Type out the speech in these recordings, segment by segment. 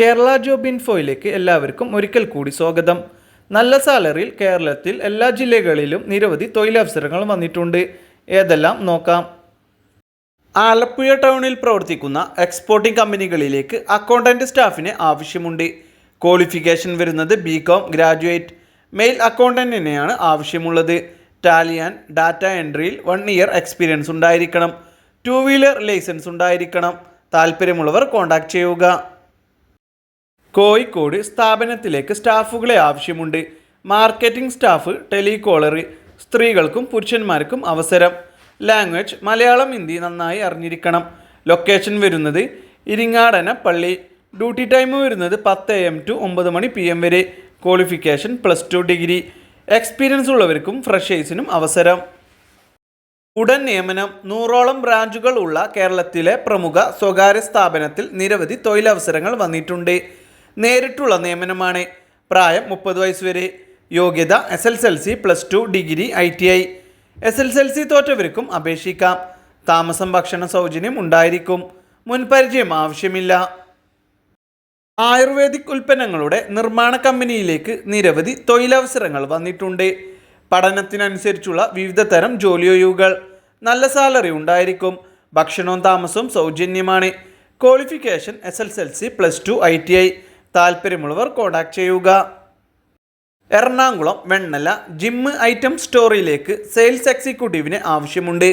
Kerala job ഇൻഫോയിലേക്ക് എല്ലാവർക്കും ഒരിക്കൽ കൂടി സ്വാഗതം. നല്ല സാലറിയിൽ കേരളത്തിൽ എല്ലാ ജില്ലകളിലും നിരവധി തൊഴിലവസരങ്ങൾ വന്നിട്ടുണ്ട്. ഏതെല്ലാം നോക്കാം. ആലപ്പുഴ ടൗണിൽ പ്രവർത്തിക്കുന്ന എക്സ്പോർട്ടിംഗ് കമ്പനികളിലേക്ക് അക്കൗണ്ടൻറ്റ് സ്റ്റാഫിന് ആവശ്യമുണ്ട്. ക്വാളിഫിക്കേഷൻ വരുന്നത് BCom ഗ്രാജുവേറ്റ്. മെയിൽ അക്കൗണ്ടൻറ്റിനെയാണ് ആവശ്യമുള്ളത്. ടാലി ആൻഡ് ഡാറ്റ എൻട്രിയിൽ 1 ഇയർ എക്സ്പീരിയൻസ് ഉണ്ടായിരിക്കണം. 2 വീലർ ലൈസൻസ് ഉണ്ടായിരിക്കണം. താല്പര്യമുള്ളവർ കോൺടാക്ട് ചെയ്യുക. കോഴിക്കോട് സ്ഥാപനത്തിലേക്ക് സ്റ്റാഫുകളെ ആവശ്യമുണ്ട്. Marketing staff, telecaller. സ്ത്രീകൾക്കും പുരുഷന്മാർക്കും അവസരം. ലാംഗ്വേജ് മലയാളം, ഹിന്ദി നന്നായി അറിഞ്ഞിരിക്കണം. ലൊക്കേഷൻ വരുന്നത് ഇരിങ്ങാടനപ്പള്ളി. ഡ്യൂട്ടി ടൈം വരുന്നത് 10 AM to 9 PM വരെ. Qualification +2 degree. എക്സ്പീരിയൻസ് ഉള്ളവർക്കും ഫ്രഷേഴ്സിനും അവസരം. ഉടൻ നിയമനം. 100ഓളം ബ്രാഞ്ചുകൾ ഉള്ള കേരളത്തിലെ പ്രമുഖ സ്വകാര്യ സ്ഥാപനത്തിൽ നിരവധി തൊഴിലവസരങ്ങൾ വന്നിട്ടുണ്ട്. നേരിട്ടുള്ള നിയമനമാണ്. പ്രായം 30 വയസ്സ് വരെ. യോഗ്യത SSLC +2 ഡിഗ്രി ITI. SSLC തോറ്റവർക്കും അപേക്ഷിക്കാം. താമസം ഭക്ഷണ സൗജന്യം ഉണ്ടായിരിക്കും. മുൻപരിചയം ആവശ്യമില്ല. ആയുർവേദിക് ഉൽപ്പന്നങ്ങളുടെ നിർമ്മാണ കമ്പനിയിലേക്ക് നിരവധി തൊഴിലവസരങ്ങൾ വന്നിട്ടുണ്ട്. പഠനത്തിനനുസരിച്ചുള്ള വിവിധ തരം ജോലിയൊഴിവുകൾ. നല്ല സാലറി ഉണ്ടായിരിക്കും. ഭക്ഷണവും താമസവും സൗജന്യമാണ്. Qualification SSLC +2 ITI. താല്പര്യമുള്ളവർ കോൺടാക്ട് ചെയ്യുക. എറണാകുളം വെണ്ണല ജിം ഐറ്റം സ്റ്റോറിലേക്ക് സെയിൽസ് എക്സിക്യൂട്ടീവിന് ആവശ്യമുണ്ട്.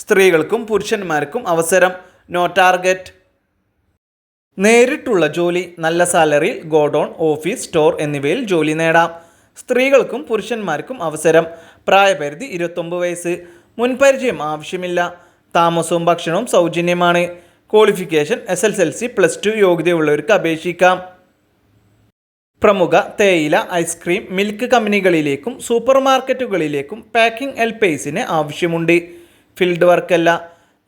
സ്ത്രീകൾക്കും പുരുഷന്മാർക്കും അവസരം. No target. നേരിട്ടുള്ള ജോലി. നല്ല സാലറിയിൽ ഗോഡൗൺ, ഓഫീസ്, സ്റ്റോർ എന്നിവയിൽ ജോലി നേടാം. സ്ത്രീകൾക്കും പുരുഷന്മാർക്കും അവസരം. പ്രായപരിധി 29 വയസ്സ്. മുൻപരിചയം ആവശ്യമില്ല. താമസവും ഭക്ഷണവും സൗജന്യമാണ്. ക്വാളിഫിക്കേഷൻ SSLC +2 യോഗ്യതയുള്ളവർക്ക് അപേക്ഷിക്കാം. പ്രമുഖ തേയില, ഐസ്ക്രീം, മിൽക്ക് കമ്പനികളിലേക്കും സൂപ്പർ മാർക്കറ്റുകളിലേക്കും പാക്കിംഗ് ഹെൽപ്പേഴ്സിന് ആവശ്യമുണ്ട്. ഫീൽഡ് വർക്കല്ല.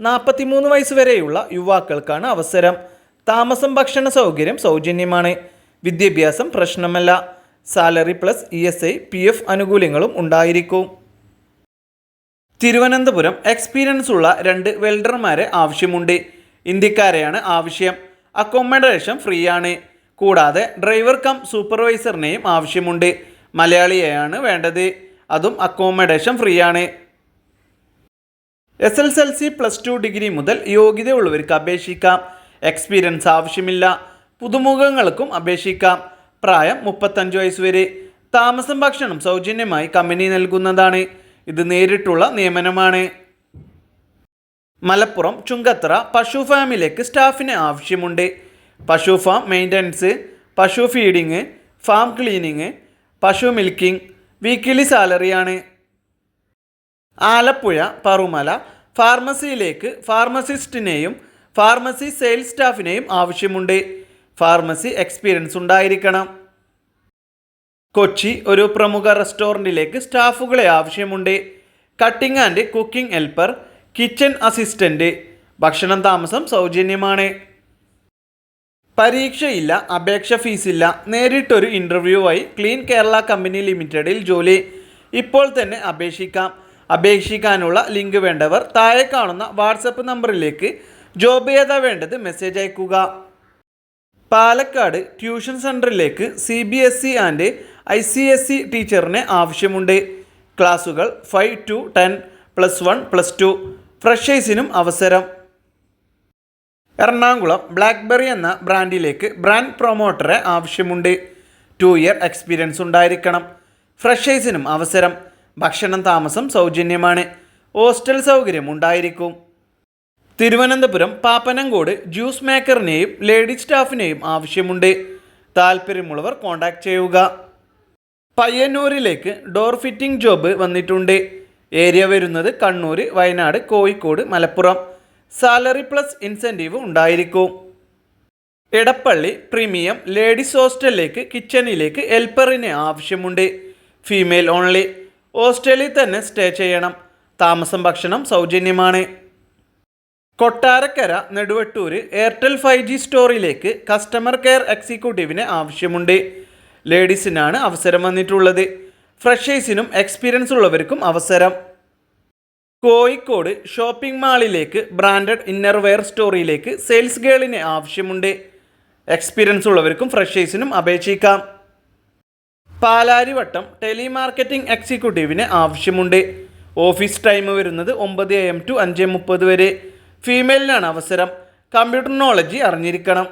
43 വയസ്സ് വരെയുള്ള യുവാക്കൾക്കാണ് അവസരം. താമസം ഭക്ഷണ സൗകര്യം സൗജന്യമാണ്. വിദ്യാഭ്യാസം പ്രശ്നമല്ല. സാലറി ESI PF ആനുകൂല്യങ്ങളും ഉണ്ടായിരിക്കും. തിരുവനന്തപുരം എക്സ്പീരിയൻസ് ഉള്ള 2 വെൽഡർമാരെ ആവശ്യമുണ്ട്. ഇന്ത്യക്കാരെയാണ് ആവശ്യം. അക്കോമഡേഷൻ ഫ്രീ ആണ്. കൂടാതെ ഡ്രൈവർ കം സൂപ്പർവൈസറിനെയും ആവശ്യമുണ്ട്. മലയാളിയെയാണ് വേണ്ടത്. അതും അക്കോമഡേഷൻ ഫ്രീ ആണ്. SSLC +2 ഡിഗ്രി മുതൽ യോഗ്യതയുള്ളവർക്ക് അപേക്ഷിക്കാം. എക്സ്പീരിയൻസ് ആവശ്യമില്ല. പുതുമുഖങ്ങൾക്കും അപേക്ഷിക്കാം. പ്രായം 35 വയസ്സ് വരെ. താമസം ഭക്ഷണം സൗജന്യമായി കമ്പനി നൽകുന്നതാണ്. ഇത് നേരിട്ടുള്ള നിയമനമാണ്. മലപ്പുറം ചുങ്കത്തറ പശു ഫാമിലേക്ക് സ്റ്റാഫിന് ആവശ്യമുണ്ട്. പശു ഫാം മെയിൻ്റനൻസ്, പശു ഫീഡിങ്, ഫാം ക്ലീനിങ്, പശു മിൽക്കിംഗ്. വീക്കിലി സാലറിയാണ്. ആലപ്പുഴ പറുമല ഫാർമസിയിലേക്ക് ഫാർമസിസ്റ്റിനെയും ഫാർമസി സെയിൽസ് സ്റ്റാഫിനെയും ആവശ്യമുണ്ട്. ഫാർമസി എക്സ്പീരിയൻസ് ഉണ്ടായിരിക്കണം. കൊച്ചി ഒരു പ്രമുഖ റെസ്റ്റോറൻറ്റിലേക്ക് സ്റ്റാഫുകളെ ആവശ്യമുണ്ട്. Cutting and cooking helper, kitchen assistant. ഭക്ഷണം താമസം സൗജന്യമാണ്. പരീക്ഷയില്ല. അപേക്ഷ ഫീസില്ല. നേരിട്ടൊരു ഇൻ്റർവ്യൂവായി ക്ലീൻ കേരള കമ്പനി ലിമിറ്റഡിൽ ജോലി. ഇപ്പോൾ തന്നെ അപേക്ഷിക്കാം. അപേക്ഷിക്കാനുള്ള ലിങ്ക് വേണ്ടവർ താഴെ കാണുന്ന വാട്സപ്പ് നമ്പറിലേക്ക് ജോബ് ഏതാ വേണ്ടത് മെസ്സേജ് അയക്കുക. പാലക്കാട് ട്യൂഷൻ സെൻറ്ററിലേക്ക് CBSE ആൻഡ് ICSE ടീച്ചറിന് ആവശ്യമുണ്ട്. ക്ലാസുകൾ 5 to 10, +1, +2. ഫ്രഷേഴ്സിനും അവസരം. എറണാകുളം ബ്ലാക്ക്ബെറി എന്ന ബ്രാൻഡിലേക്ക് ബ്രാൻഡ് പ്രൊമോട്ടറെ ആവശ്യമുണ്ട്. 2 ഇയർ എക്സ്പീരിയൻസ് ഉണ്ടായിരിക്കണം. ഫ്രഷേഴ്സിനും അവസരം. ഭക്ഷണം താമസം സൗജന്യമാണ്. ഹോസ്റ്റൽ സൗകര്യം ഉണ്ടായിരിക്കും. തിരുവനന്തപുരം പാപ്പനംകോട് ജ്യൂസ് മേക്കറിനെയും ലേഡി സ്റ്റാഫിനെയും ആവശ്യമുണ്ട്. താല്പര്യമുള്ളവർ കോൺടാക്ട് ചെയ്യുക. പയ്യന്നൂരിലേക്ക് ഡോർ ഫിറ്റിംഗ് ജോബ് വന്നിട്ടുണ്ട്. ഏരിയ വരുന്നത് കണ്ണൂർ, വയനാട്, കോഴിക്കോട്, മലപ്പുറം. സാലറി ഇൻസെൻറ്റീവ് ഉണ്ടായിരിക്കും. എടപ്പള്ളി പ്രീമിയം ലേഡീസ് ഹോസ്റ്റലിലേക്ക് കിച്ചണിലേക്ക് ഹെൽപ്പറിന് ആവശ്യമുണ്ട്. Female only. ഹോസ്റ്റലിൽ തന്നെ സ്റ്റേ ചെയ്യണം. താമസം ഭക്ഷണം സൗജന്യമാണ്. കൊട്ടാരക്കര നെടുവട്ടൂർ എയർടെൽ 5G സ്റ്റോറിലേക്ക് കസ്റ്റമർ കെയർ എക്സിക്യൂട്ടീവിന് ആവശ്യമുണ്ട്. ലേഡീസിനാണ് അവസരം വന്നിട്ടുള്ളത്. ഫ്രഷേഴ്സിനും എക്സ്പീരിയൻസ് ഉള്ളവർക്കും അവസരം. കോഴിക്കോട് ഷോപ്പിംഗ് മാളിലേക്ക് ബ്രാൻഡഡ് ഇന്നർവെയർ സ്റ്റോറിലേക്ക് സെയിൽസ് ഗേളിന് ആവശ്യമുണ്ട്. എക്സ്പീരിയൻസ് ഉള്ളവർക്കും ഫ്രഷേഴ്സിനും അപേക്ഷിക്കാം. പാലാരിവട്ടം ടെലിമാർക്കറ്റിംഗ് എക്സിക്യൂട്ടീവിന് ആവശ്യമുണ്ട്. ഓഫീസ് ടൈം വരുന്നത് 9 AM to 5:30 വരെ. ഫീമെയിലിനാണ് അവസരം. കമ്പ്യൂട്ടർ നോളജ് അറിഞ്ഞിരിക്കണം.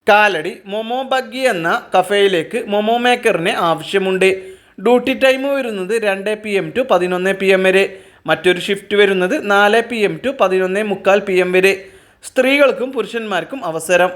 കാലടി മൊമോ ബഗ്ഗി എന്ന കഫേയിലേക്ക് മൊമോ മേക്കറിന് ആവശ്യമുണ്ട്. ഡ്യൂട്ടി ടൈം വരുന്നത് 2 PM to 11 PM വരെ. മറ്റൊരു ഷിഫ്റ്റ് വരുന്നത് 4 PM to 11:45 PM വരെ. സ്ത്രീകൾക്കും പുരുഷന്മാർക്കും അവസരം.